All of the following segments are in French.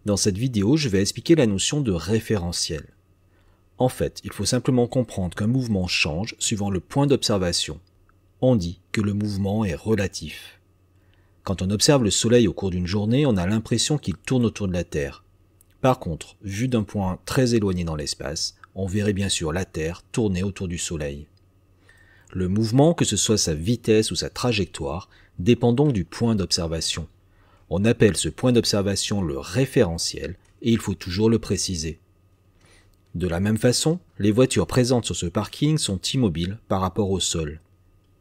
Dans cette vidéo, je vais expliquer la notion de référentiel. En fait, il faut simplement comprendre qu'un mouvement change suivant le point d'observation. On dit que le mouvement est relatif. Quand on observe le Soleil au cours d'une journée, on a l'impression qu'il tourne autour de la Terre. Par contre, vu d'un point très éloigné dans l'espace, on verrait bien sûr la Terre tourner autour du Soleil. Le mouvement, que ce soit sa vitesse ou sa trajectoire, dépend donc du point d'observation. On appelle ce point d'observation le référentiel et il faut toujours le préciser. De la même façon, les voitures présentes sur ce parking sont immobiles par rapport au sol.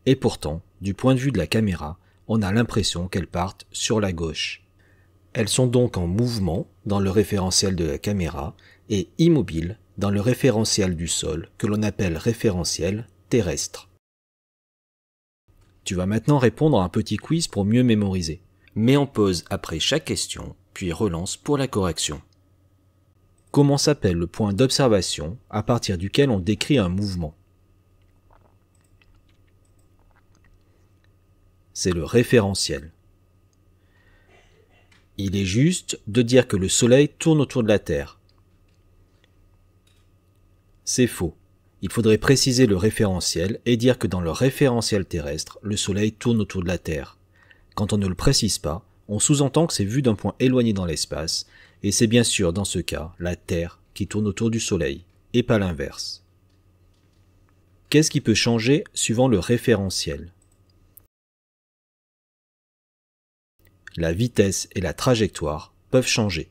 Et pourtant, du point de vue de la caméra, on a l'impression qu'elles partent sur la gauche. Elles sont donc en mouvement dans le référentiel de la caméra et immobiles dans le référentiel du sol que l'on appelle référentiel terrestre. Tu vas maintenant répondre à un petit quiz pour mieux mémoriser. Mets en pause après chaque question, puis relance pour la correction. Comment s'appelle le point d'observation à partir duquel on décrit un mouvement? C'est le référentiel. Il est juste de dire que le Soleil tourne autour de la Terre. C'est faux. Il faudrait préciser le référentiel et dire que dans le référentiel terrestre, le Soleil tourne autour de la Terre. Quand on ne le précise pas, on sous-entend que c'est vu d'un point éloigné dans l'espace, et c'est bien sûr dans ce cas la Terre qui tourne autour du Soleil, et pas l'inverse. Qu'est-ce qui peut changer suivant le référentiel? La vitesse et la trajectoire peuvent changer.